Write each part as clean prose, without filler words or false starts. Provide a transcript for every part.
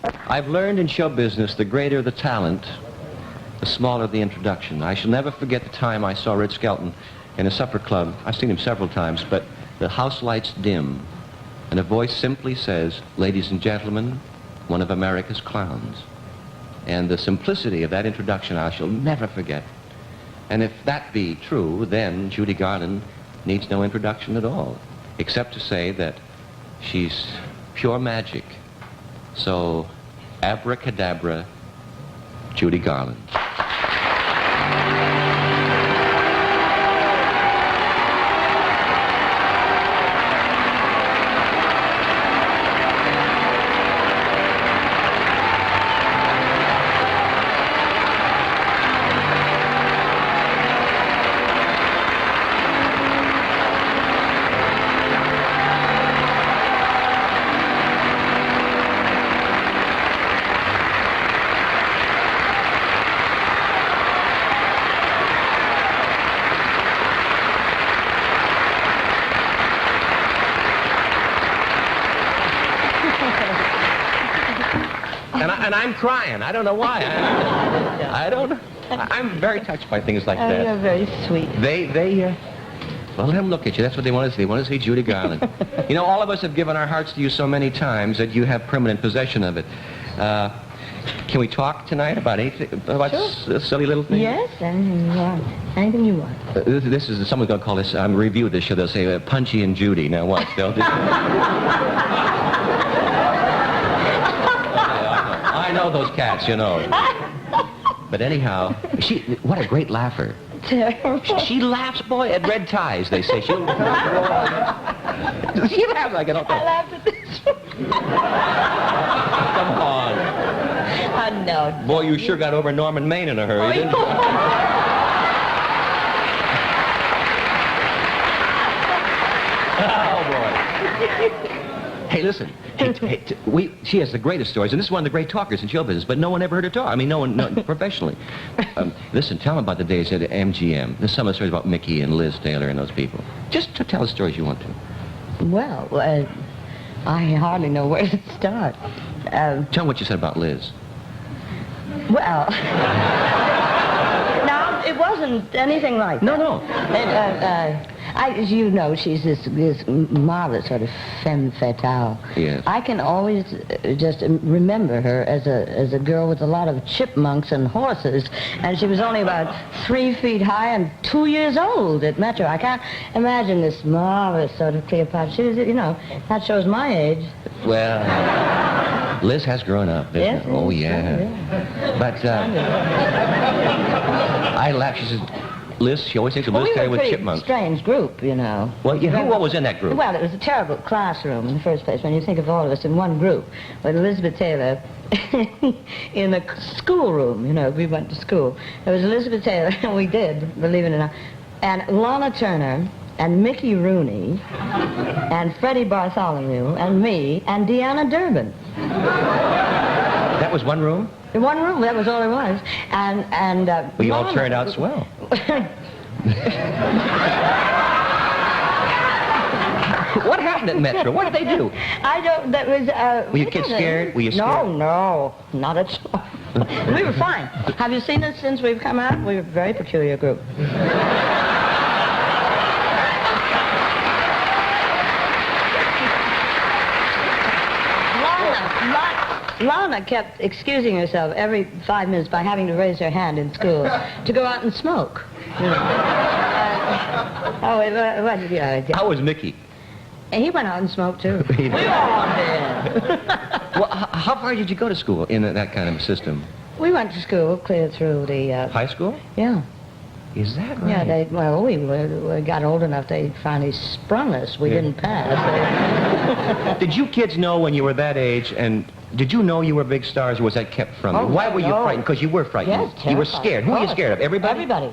I've learned in show business, the greater the talent, the smaller the introduction. I shall never forget the time I saw Red Skelton in a supper club. I've seen him several times, but the house lights dim, and a voice simply says, "Ladies and gentlemen, one of America's clowns." And the simplicity of that introduction I shall never forget. And if that be true, then Judy Garland needs no introduction at all, except to say that she's pure magic. So, abracadabra, Judy Garland. And I'm crying. I don't know why. I'm very touched by things like that. You're very sweet. Well, let them look at you. That's what they want to see. They want to see Judy Garland. You know, all of us have given our hearts to you so many times that you have permanent possession of it. Can we talk tonight about anything, about silly little things? Yes, anything you want. Anything you want. This is, someone's going to call this, review this show. They'll say, Punchy and Judy. Now what? They'll do... I know those cats, you know. But anyhow, what a great laugher. Terrible. She laughs, boy, at red ties, they say. She laughs like it. I laughed at this one. Come on. No. Boy, you sure got over Norman Maine in a hurry, didn't you? Oh, boy. Hey, listen. She has the greatest stories, and this is one of the great talkers in show business, but no one ever heard her talk. I mean, no one professionally. Listen, tell them about the days at MGM. There's some of the stories about Mickey and Liz Taylor and those people. Just to tell the stories you want to. Well, I hardly know where to start. Tell them what you said about Liz. Well, no, it wasn't anything like that. No. As you know, she's this marvelous sort of femme fatale. Yes. I can always just remember her as a girl with a lot of chipmunks and horses, and she was only about 3 feet high and 2 years old at Metro. I can't imagine this marvelous sort of Cleopatra. She was, you know, that shows my age. Well, Liz has grown up. Yes. Oh, yeah. But I laugh. She says, Liz, she always thinks of Liz Taylor with chipmunks. We were a pretty strange group, you know. Well, yeah, what was in that group? Well, it was a terrible classroom in the first place, when you think of all of us in one group. With Elizabeth Taylor in the schoolroom, you know, we went to school. There was Elizabeth Taylor, and we did, believe it or not, and Lana Turner, and Mickey Rooney, and Freddie Bartholomew, and me, and Deanna Durbin. That was one room? In one room, that was all there was. And well, you all turned out swell. What happened at Metro? What did they do? I don't, that was... were you kids scared? Were you scared? No, not at all. We were fine. Have you seen us since we've come out? We were a very peculiar group. Lana kept excusing herself every 5 minutes by having to raise her hand in school to go out and smoke. You know. How was Mickey? And he went out and smoked, too. We all did. Well, how far did you go to school in that kind of a system? We went to school clear through the... High school? Yeah. Is that right? Yeah, we got old enough, they finally sprung us. We didn't pass. Did you kids know when you were that age, and did you know you were big stars, or was that kept from you? Why were you frightened? Because you were frightened. Yes, you were scared. Who were you scared of? Everybody? Everybody.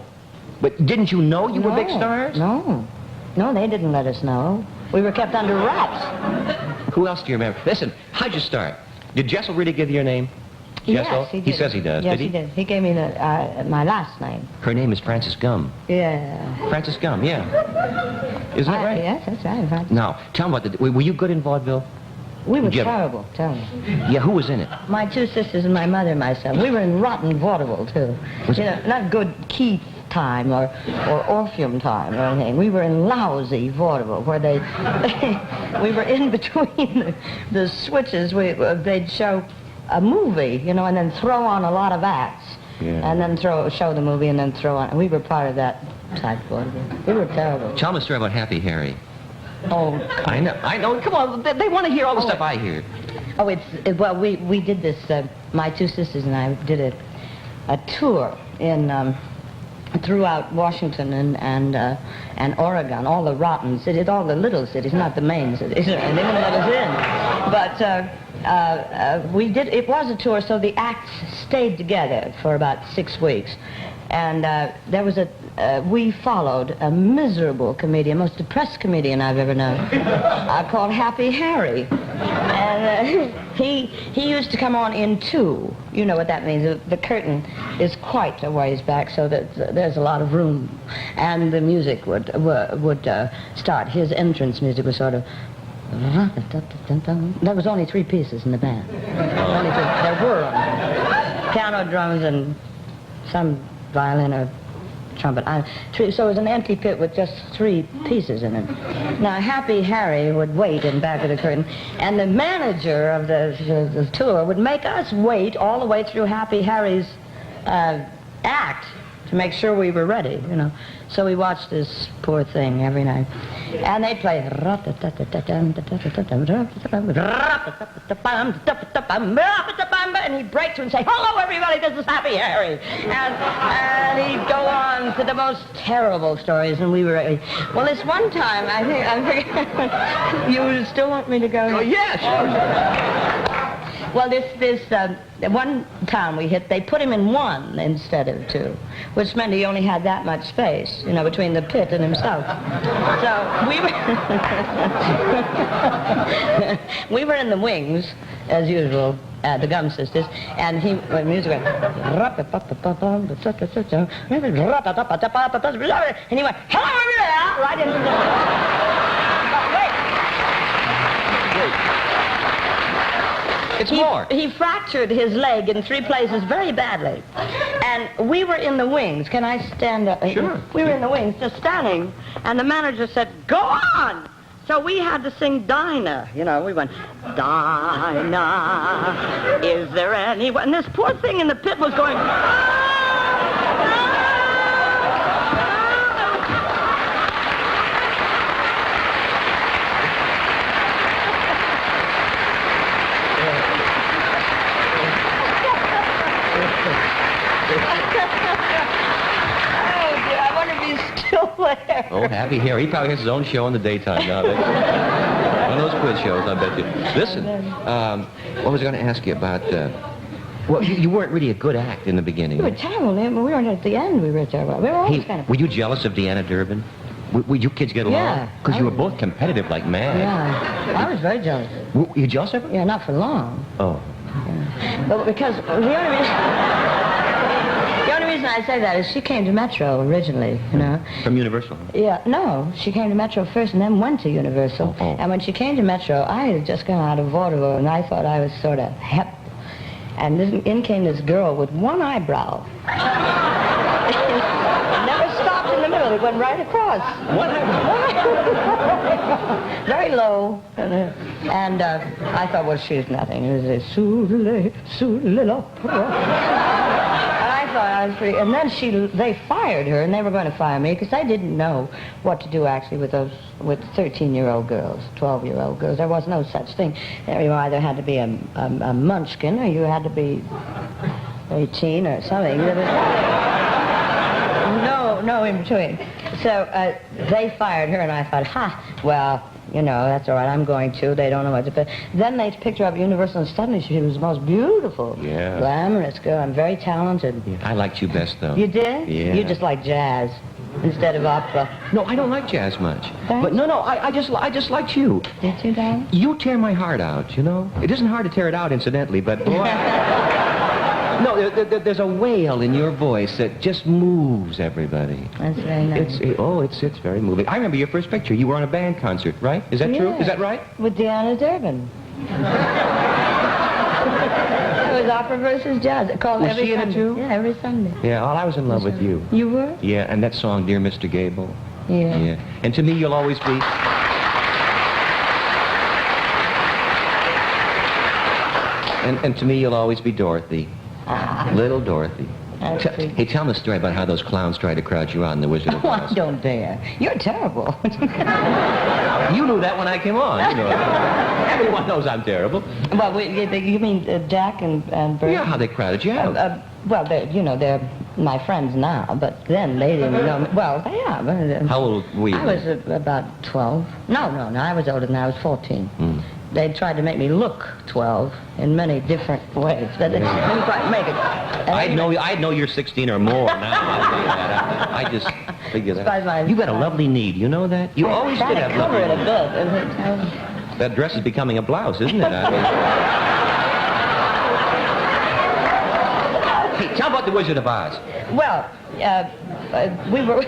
But didn't you know you were big stars? No, they didn't let us know. We were kept under wraps. Who else do you remember? Listen, how'd you start? Did Jessel really give you your name? Jessel? Yes, he did. He says he does, yes, did he? Did. He gave me my last name. Her name is Frances Gum. Yeah. Frances Gum, yeah. Isn't that right? Yes, that's right. Now, tell me about were you good in vaudeville? We were Yeah. terrible. Yeah, who was in it? My two sisters and my mother and myself. We were in rotten vaudeville, too. Was You know, not good key time or Orpheum time or anything. We were in lousy vaudeville where they we were in between the switches. They'd show a movie, you know, and then throw on a lot of acts. Yeah. And then show the movie and then throw on. We were part of that type of vaudeville. We were terrible. Tell me a story about Happy Harry. Oh, I know. Come on, they want to hear all the stuff I hear. oh, well, we did this. My two sisters and I did a tour in throughout Washington and Oregon, all the rotten cities, all the little cities, not the main cities. They wouldn't let us in. But we did. It was a tour, so the acts stayed together for about 6 weeks, and there was we followed a miserable comedian, most depressed comedian I've ever known, called Happy Harry. And he used to come on in two. You know what that means. The curtain is quite a ways back, so that there's a lot of room. And the music would start. His entrance music was sort of... There was only 3 pieces in the band. Only 3. There were piano, drums, and some violin or trumpet. So it was an empty pit with just 3 pieces in it. Now, Happy Harry would wait in back of the curtain, and the manager of the tour would make us wait all the way through Happy Harry's act to make sure we were ready, you know. So we watched this poor thing every night. And they'd play... And he'd break through and say, "Hello, everybody, this is Happy Harry." And he'd go on to the most terrible stories, and we were... Well, this one time, I think you still want me to go? Oh, yeah, sure. Well, this one town we hit, they put him in 1 instead of 2, which meant he only had that much space, you know, between the pit and himself. So we were in the wings, as usual, the Gum Sisters, and the music went... And he went, "Hello, everybody!" Right into the... Wait. It's more. He fractured his leg in 3 places very badly. And we were in the wings. Can I stand up? Sure. We were in the wings, just standing. And the manager said, "Go on!" So we had to sing Dinah. You know, we went, "Dinah, is there anyone?" And this poor thing in the pit was going... There. Oh, Happy Harry. He probably has his own show in the daytime now. One of those quiz shows, I bet you. Listen, what was I going to ask you about... well, you weren't really a good act in the beginning. We were terrible. We weren't at the end. We were terrible. We were always kind of... Were you jealous of Deanna Durbin? Would you kids get along? Yeah. Because you were both competitive like mad. Yeah. I was very jealous. Were you jealous of her? Yeah, not for long. Oh. Yeah. But because the only reason I say that is she came to Metro originally, you know. From Universal? Yeah, no, she came to Metro first and then went to Universal. Oh. And when she came to Metro, I had just come out of vaudeville and I thought I was sort of hep. And in came this girl with 1 eyebrow. It never stopped in the middle, it went right across. What eyebrow? Very low. And I thought, well, she's nothing. It was a soule l'opera. I was pretty, and then they fired her, and they were going to fire me because I didn't know what to do actually with 13-year-old girls, 12-year-old girls. There was no such thing. You either had to be a munchkin or you had to be 18 or something. There was no in between. So they fired her, and I thought, well, you know, that's all right, I'm going to. They don't know what to do. Then they picked her up at Universal, and suddenly she was the most beautiful, glamorous girl. I'm very talented. Yeah, I liked you best, though. You did? Yeah. You just like jazz instead of opera. No, I don't like jazz much. Thanks. But no, I just liked you. Did you, darling? You tear my heart out, you know? It isn't hard to tear it out, incidentally, but boy... No, there's a wail in your voice that just moves everybody. That's very nice. It's very moving. I remember your first picture. You were on a band concert, right? Is that true? Is that right? With Deanna Durbin. It was opera versus jazz. It called Was every she in it Sunday. too? Yeah, every Sunday. Yeah, well, I was in love with you. You were? Yeah, and that song, Dear Mr. Gable. Yeah. Yeah. And to me, you'll always be... And to me, you'll always be Dorothy. Little Dorothy. Hey, tell me a story about how those clowns tried to crowd you out in The Wizard of Oh, I Oz. don't dare. You're terrible. You knew that when I came on. You know. Everyone knows I'm terrible. Well, you mean Jack and Bert? Yeah, how they crowded you out. Well, they're my friends now, but then they didn't know me. Well, they are. How old were you? I was about 12. No, I was older than that. I was 14. They tried to make me look 12 in many different ways. But they didn't quite make it. I'd know you're 16 or more now. I'll tell you that. I just figured that. You got a lovely knee. You know that? You always did have cover lovely it a bit. That dress is becoming a blouse, isn't it? I mean... Hey, tell about The Wizard of Oz. Well, we were...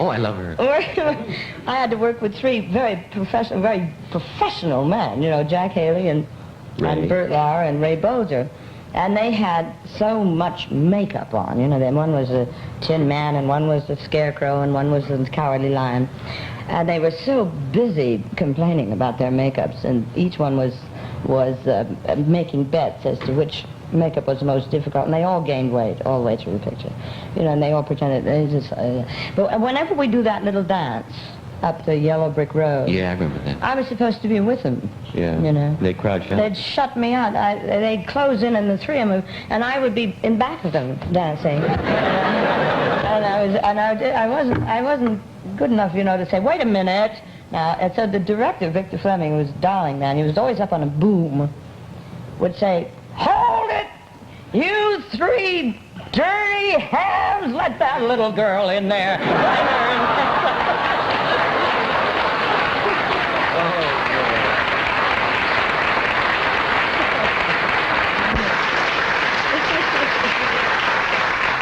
Oh, I love her. I had to work with three very professional men, Jack Haley and Bert Lauer and Ray Bolger. And they had so much makeup on, Then one was a Tin Man, and one was the Scarecrow, and one was the Cowardly Lion. And they were so busy complaining about their makeups, and each one was making bets as to which makeup was the most difficult, and they all gained weight all the way through the picture. And they all pretended they just... but whenever we do that little dance up the yellow brick road... Yeah, I remember that. I was supposed to be with them. Yeah. They'd crowd you out. They'd shut me out. They'd close in on the three of them, and I would be in back of them dancing. I wasn't good enough, to say, wait a minute. Now, and so the director, Victor Fleming, was a darling man. He was always up on a boom, would say, hold it, you three dirty hams, let that little girl in there.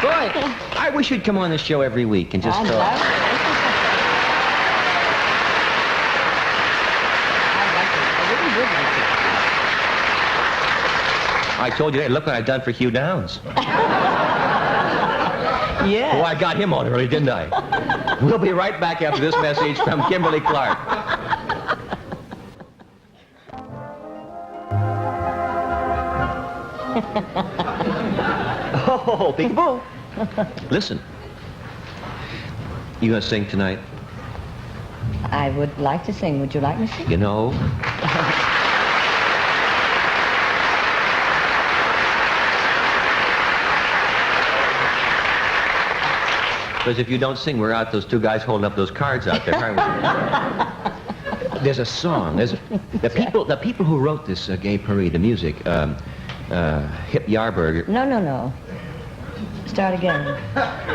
Boy, I wish you'd come on this show every week and just talk. I told you, hey, look what I've done for Hugh Downs. Yeah. Oh, I got him on early, didn't I? We'll be right back after this message from Kimberly Clark. Oh, people. Listen. You gonna sing tonight? I would like to sing. Would you like me to sing? You know... Because if you don't sing, we're out those two guys holding up those cards out there, aren't we? There's a song. The people who wrote this Gay Paris, the music, Hip Yarburger. No. Start again.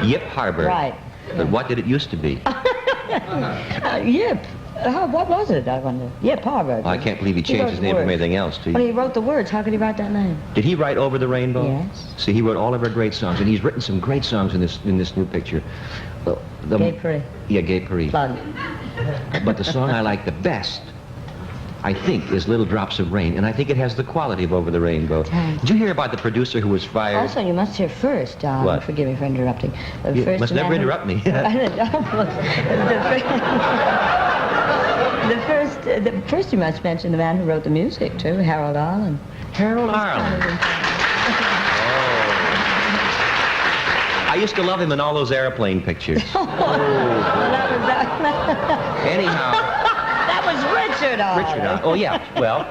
Yip Harburg. Right. But what did it used to be? Yip. What was it, I wonder? Yip Harburg. Well, I can't believe he changed his name from anything else, too. When he wrote the words, how could he write that name? Did he write Over the Rainbow? Yes. See, he wrote all of our great songs, and he's written some great songs in this new picture. Gay Paris. Yeah, Gay Paris. Plug. But the song I like the best, I think, is Little Drops of Rain, and I think it has the quality of Over the Rainbow. Thanks. Did you hear about the producer who was fired? Also, you must hear first, What? Forgive me for interrupting. You must never interrupt me. The first you must mention the man who wrote the music, too, Harold Arlen. Harold Arlen. I used to love him in all those airplane pictures. Anyhow. That was Richard Arlen. Richard Arlen. Oh, yeah. Well,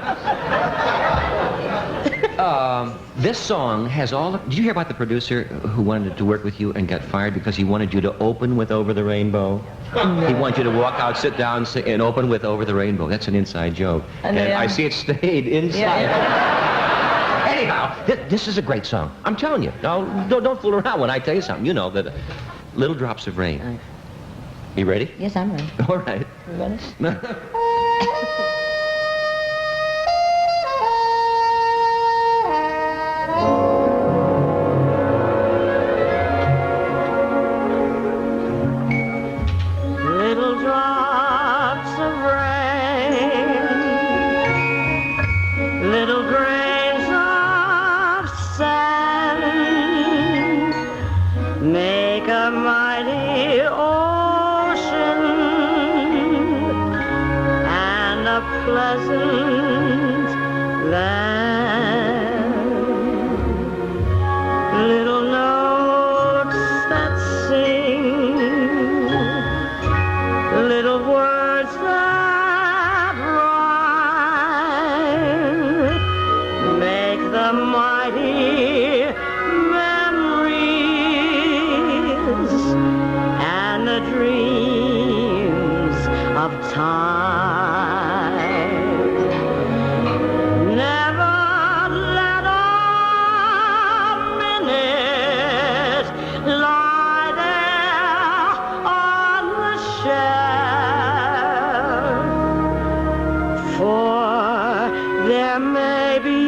this song has all... Did you hear about the producer who wanted to work with you and got fired because he wanted you to open with Over the Rainbow? He wanted you to walk out, sit down, and open with Over the Rainbow. That's an inside joke. And I see it stayed inside. Yeah. Anyhow, this is a great song. I'm telling you. Now, don't fool around when I tell you something. You know that Little Drops of Rain. Right. You ready? Yes, I'm ready. All right. You ready? Little drops a pleasant land. Little notes that sing, little words that rhyme, make the mighty memories and the dreams of time. Never let a minute lie there on the shelf, for there may be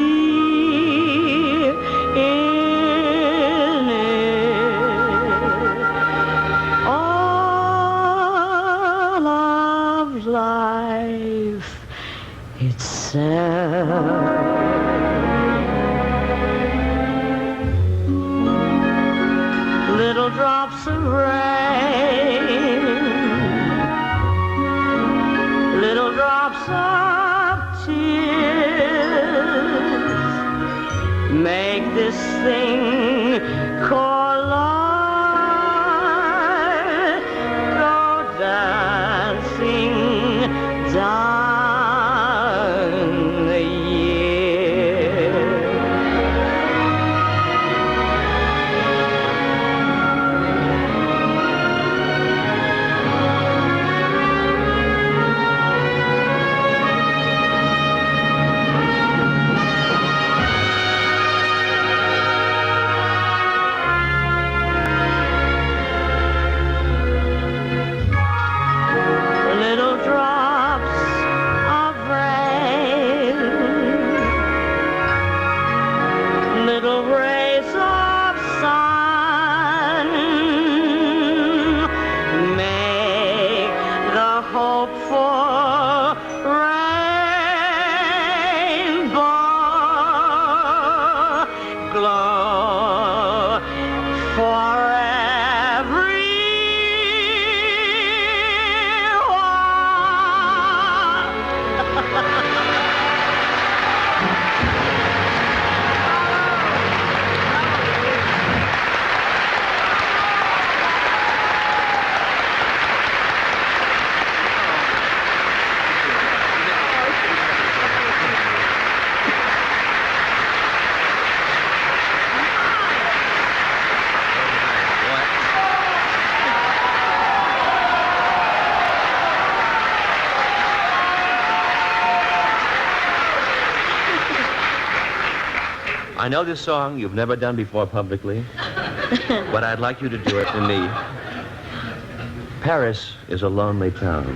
in it all of life itself. Little drops of rain, little drops of tears, make this thing called life go dancing down the year. Little drops of rain, little rays of sun, make the hopeful rainbow glow for I know this song you've never done before publicly, but I'd like you to do it for me. Paris is a lonely town.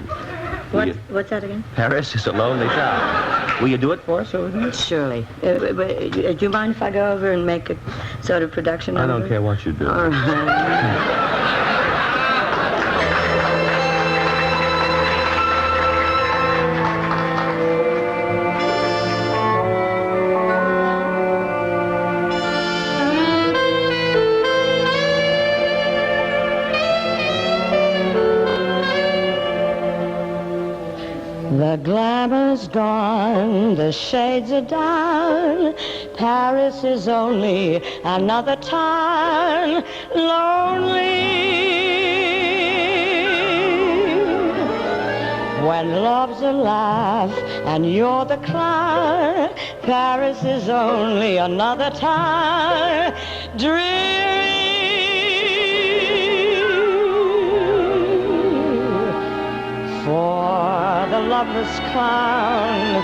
What's that again? Paris is a lonely town. Will you do it for us over there? Surely. Do you mind if I go over and make a sort of production I of don't it? care what you do. All right. The glamour's gone, the shades are down. Paris is only another town, lonely. When love's a laugh and you're the clown, Paris is only another town, dreary. For the loveless clown,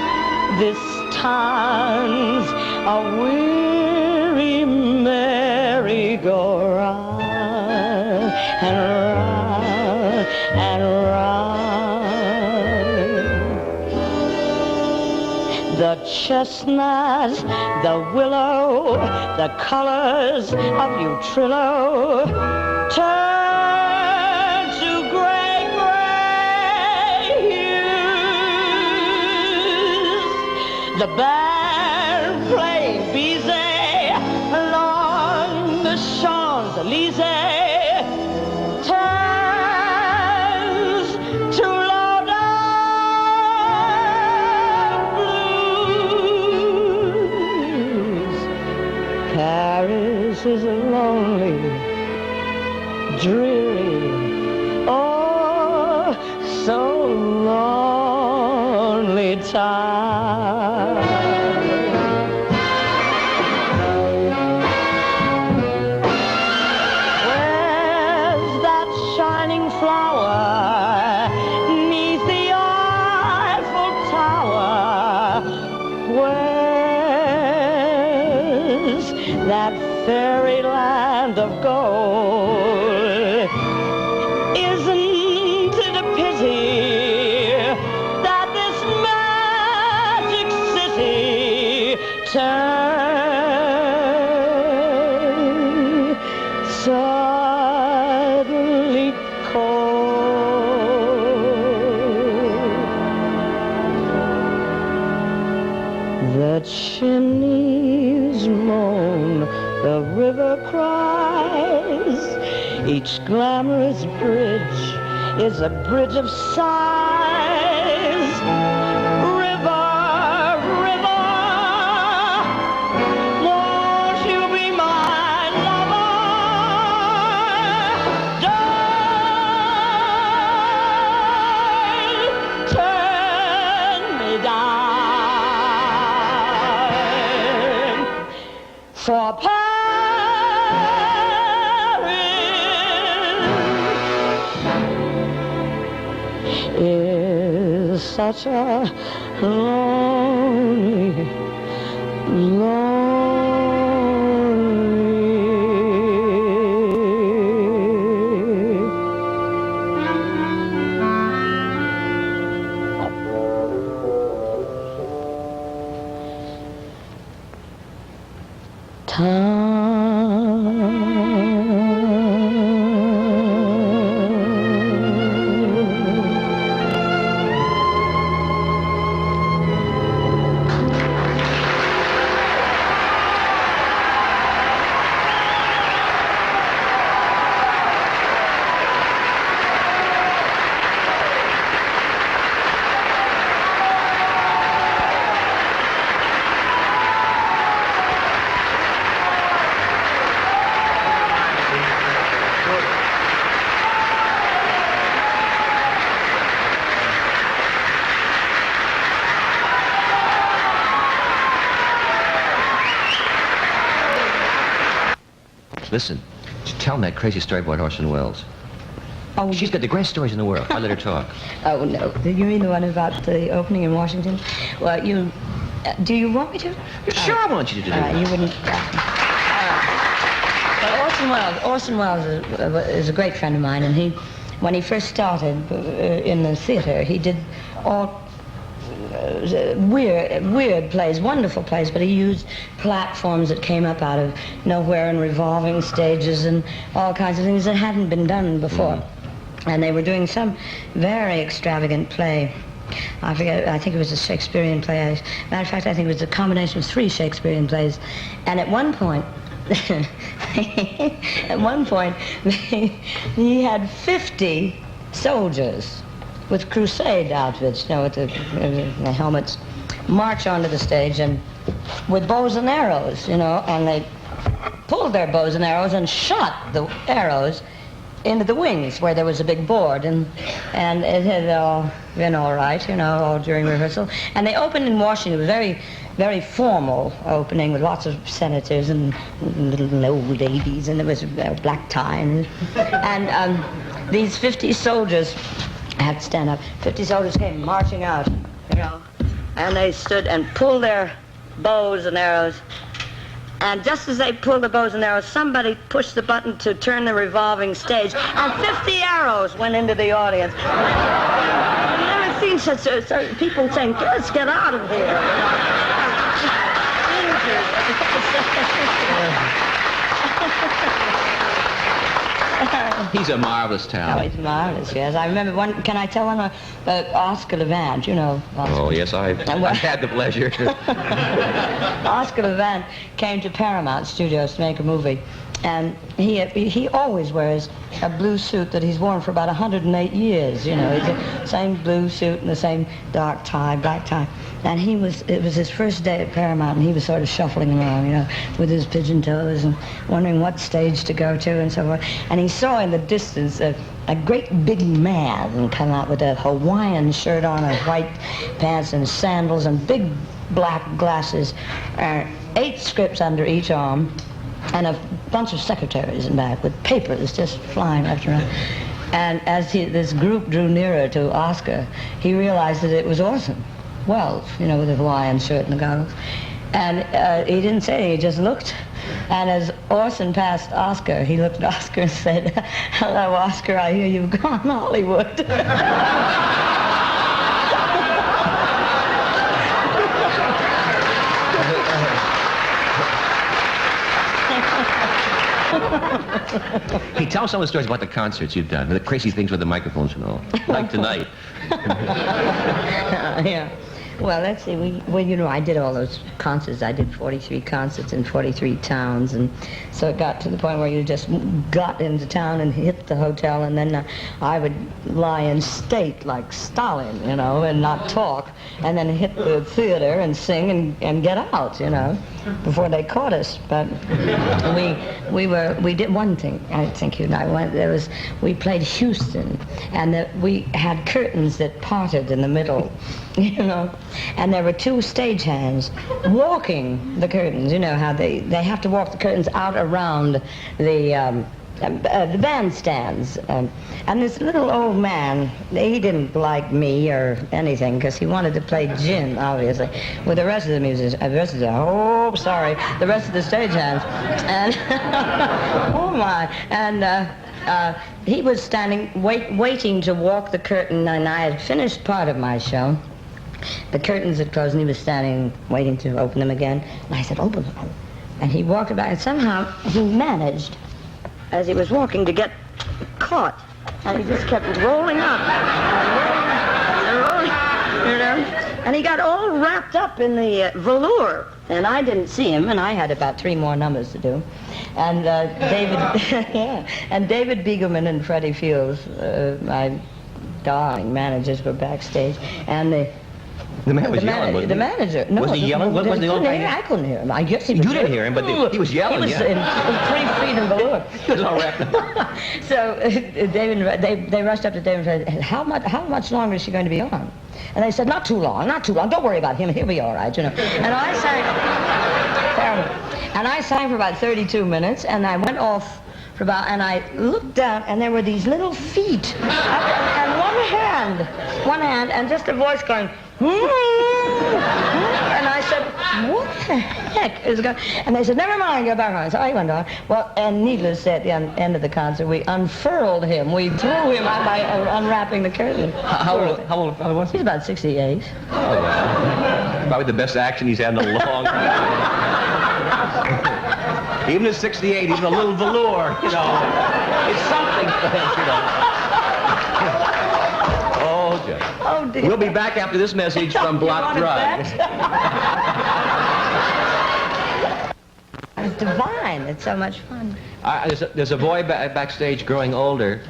this town's a weary merry-go-round, and round and round. The chestnut, the willow, the colors of Utrillo turn to gray hues. The band playing Bizet along the Champs-Élysées turns to louder dreary, oh, so lonely time. Where's that shining flower 'neath the Eiffel Tower? Where's that fairyland of gold? Isn't it a pity that this magic city turned suddenly cold? The chimneys moan, the river cries, each glamorous bridge is a bridge of sighs. River, river, won't you be my lover? Don't turn me down. For Paris is such a lonely, Listen, tell them that crazy story about Orson Welles. Oh, She's got the greatest stories in the world. I let her talk. Oh, no. You mean the one about the opening in Washington? Well, do you want me to? Sure, I want you to do that. You wouldn't. Well, Orson Welles is a great friend of mine, and when he first started in the theater, he did all weird plays, wonderful plays, but he used platforms that came up out of nowhere and revolving stages and all kinds of things that hadn't been done before. And they were doing some very extravagant play. I forget, I think it was a Shakespearean play. Matter of fact, I think it was a combination of 3 Shakespearean plays. And at one point, he had 50 soldiers with crusade outfits, with the helmets, march onto the stage and with bows and arrows, and they pulled their bows and arrows and shot the arrows into the wings where there was a big board, and it had all been all right, all during rehearsal. And they opened in Washington. It was very, very formal opening with lots of senators and little old ladies, and there was a black tie, and these 50 soldiers had to stand up. 50 soldiers came marching out, and they stood and pulled their bows and arrows. And just as they pulled the bows and arrows, somebody pushed the button to turn the revolving stage, and 50 arrows went into the audience. I've never seen such people saying, "Let's get out of here." He's a marvelous talent. Oh, he's marvelous, yes. I remember one, can I tell one? Oscar Levant, Oscar. Oh, yes, I've had the pleasure. Oscar Levant came to Paramount Studios to make a movie, And he always wears a blue suit that he's worn for about 108 years, you know. It's the same blue suit and the same dark tie, black tie. And it was his first day at Paramount, and he was sort of shuffling around, you know, with his pigeon toes and wondering what stage to go to and so forth. And he saw in the distance a great big man come out with a Hawaiian shirt on and white pants and sandals and big black glasses, 8 scripts under each arm, and a bunch of secretaries in back with papers just flying left and right. And as this group drew nearer to Oscar, he realized that it was Orson Welles, you know, with the Hawaiian shirt and the goggles. And he didn't say anything, he just looked. And as Orson passed Oscar, he looked at Oscar and said, "Hello, Oscar, I hear you've gone Hollywood." Hey, tell us some of the stories about the concerts you've done, the crazy things with the microphones and all, like tonight. Yeah. Well, let's see. Well, you know, I did all those concerts. I did 43 concerts in 43 towns, and so it got to the point where you just got into town and hit the hotel, and then I would lie in state like Stalin, you know, and not talk, and then hit the theater and sing and get out, you know, before they caught us. But we did one thing. I think you and I went. We played Houston, and we had curtains that parted in the middle, you know. And there were 2 stagehands walking the curtains. You know how they have to walk the curtains out around the bandstands. And this little old man, he didn't like me or anything because he wanted to play gin, obviously, with the rest of the musicians. The rest of the stagehands. And oh my! And he was standing waiting to walk the curtain, and I had finished part of my show. The curtains had closed, and he was standing waiting to open them again. And I said, "Open them." And he walked about, and somehow he managed, as he was walking, to get caught. And he just kept rolling up and rolling, you know. And he got all wrapped up in the velour. And I didn't see him, and I had about 3 more numbers to do. And David Beagleman and Freddie Fields, my darling managers, were backstage, and the man was yelling, wasn't he? The manager. No, was he yelling? What was the old guy? I couldn't hear him. I guess he was. You didn't hear him, but he was yelling. He was in 3 feet in velour. He was all wrapped up. So they rushed up to David and said, how much longer is she going to be on? And they said, not too long. Don't worry about him. He'll be all right, you know. And I sang for about 32 minutes, and I went off for about, and I looked down, and there were these little feet, and one hand, and just a voice going, and I said, what the heck is going on? And they said, never mind, go back on. So I went on. Well, and needless to say, at the end of the concert, we unfurled him. We threw him out by unwrapping the curtain. How old was he? He's about 68. Oh, yeah. Probably the best action he's had in a long time. Even at 68, he's a little velour, you know. It's something for him, you know. Oh, dear. Oh, dear. We'll be back after this message from Block Drug. It's divine. It's so much fun. There's a boy backstage growing older.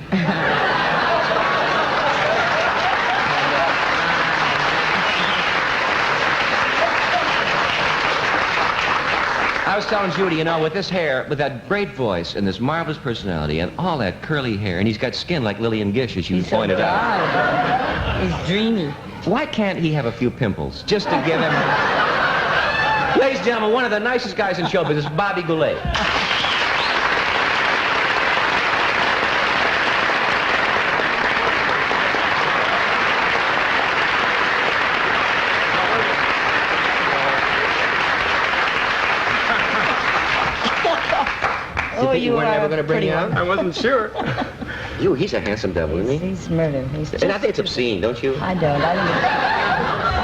I was telling Judy, you know, with this hair, with that great voice and this marvelous personality and all that curly hair, and he's got skin like Lillian Gish, as you pointed out. He's dreamy. Why can't he have a few pimples, just to give him... Ladies and gentlemen, one of the nicest guys in show business, Bobby Goulet. Oh, you were never going to bring him out? I wasn't sure. He's a handsome devil, isn't he? He's murder. And I think it's obscene, don't you? I don't.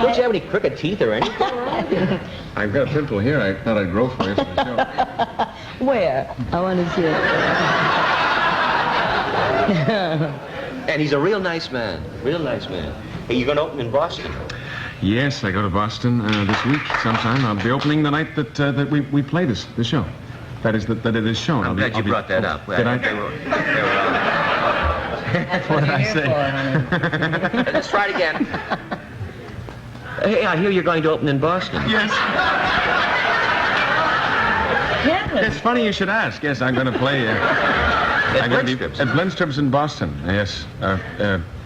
Don't you have any crooked teeth or anything? I've got a pimple here. I thought I'd grow for you for the show. Where? I want to see it. And he's a real nice man. Real nice man. Hey, you going to open in Boston? Yes, I go to Boston this week sometime. I'll be opening the night that we play this show. That is, that it is shown. I'm glad you brought that up. Did I? They were That's What did you're I here say? for, honey. Let's try it again. Hey, I hear you're going to open in Boston. Yes. It's funny you should ask. Yes, I'm going to play. I'm going to be Blindstrips. at Blindstrips in Boston. Yes,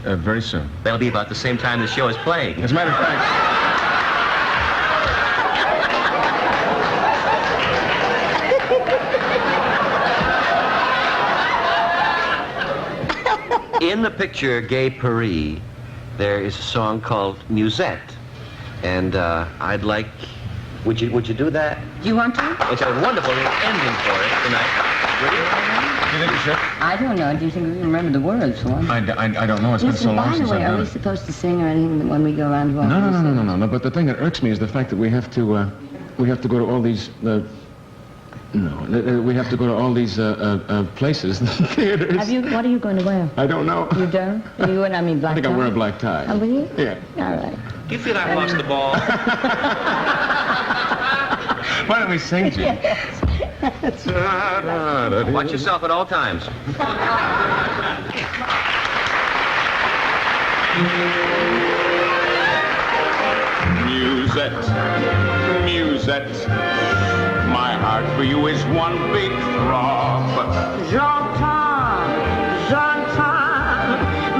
very soon. That'll be about the same time the show is playing. As a matter of fact. In the picture Gay Paris, there is a song called Musette. And I'd like... Would you do that? Do you want to? It's a wonderful ending for it tonight. Would you? Do you think you should? I don't know. Do you think we can remember the words for one? I don't know. It's been so long By the since way, I've are done we it. supposed to sing or anything when we go around? No. But the thing that irks me is the fact that we have to go to all these. We have to go to all these places, theaters. What are you going to wear? I don't know. You don't? You and I mean black I think tie? I'll wear a black tie. Oh, will you? Yeah. All right. Do you feel I've lost the ball? Why don't we sing, Jim? Watch yourself at all times. Musette, my heart for you is one big throb. J'entends,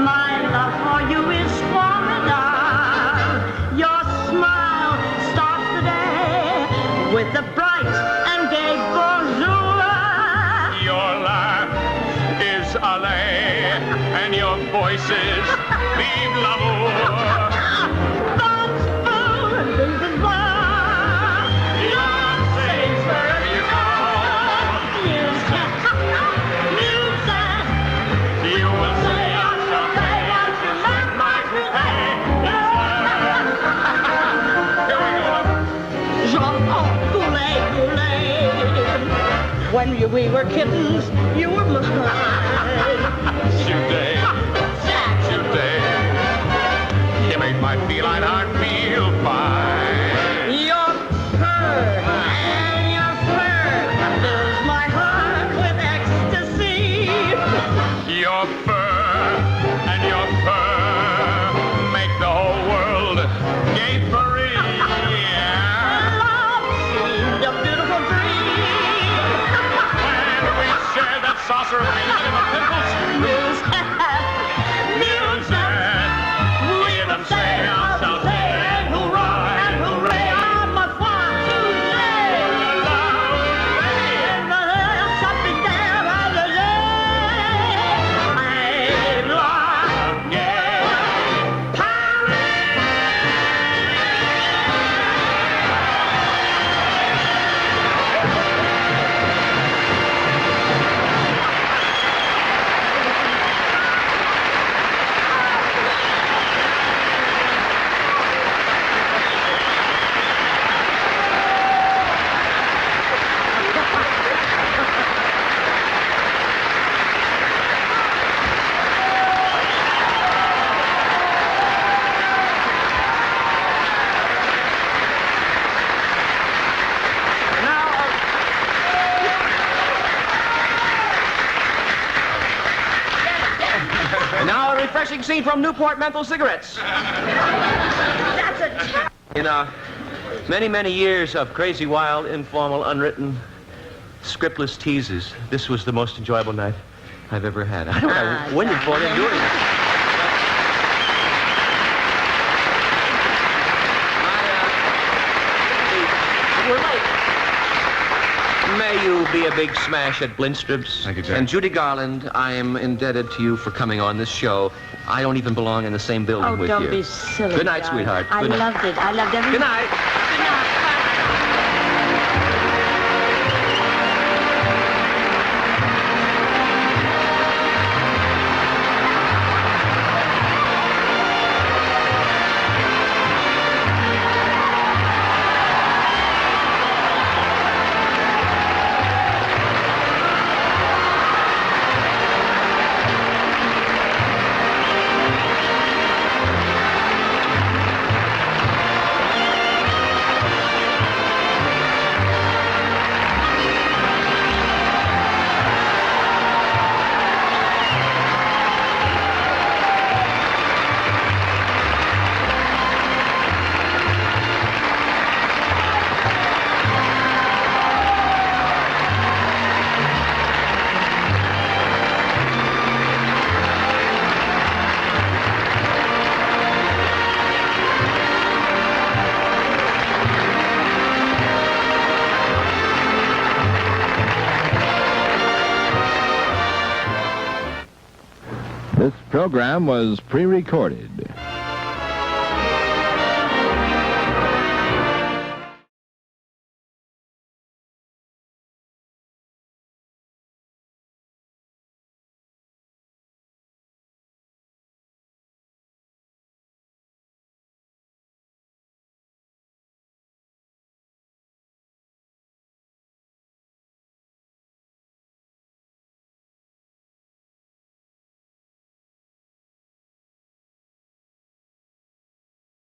my love for you is formidable. Your smile starts the day with a bright and gay bonjour. Your laugh is allay, and your voice is vive l'amour. That's full and things is wild. Your saints wherever you go. Music. You will say I shall pay what you make my pay. Here we go. J'entends Goulet. When we were kittens, you were mine. Today, you make my feline heart feel fine. Your purr and your fur fills my heart with ecstasy. Your fur and your fur make the whole world gay free. Love seemed a beautiful dream. When we share that saucer of peanut in the pickles, Music. we even say I shall say and hurrah and hooray. I'm a far too late. And there's something there by the lake. I love Paris. And now a refreshing scene from Newport Menthol Cigarettes. That's a terrible. In many years of crazy, wild, informal, unwritten, scriptless teases, this was the most enjoyable night I've ever had. I don't know what I waited for in doing it. We're late. May you be a big smash at Blindstrips. Thank you, Jack. And Judy Garland, I am indebted to you for coming on this show. I don't even belong in the same building Oh, with don't you. be silly. Good night, darling. sweetheart. I Good night. loved it. I loved every Good night. Good night. program was pre-recorded.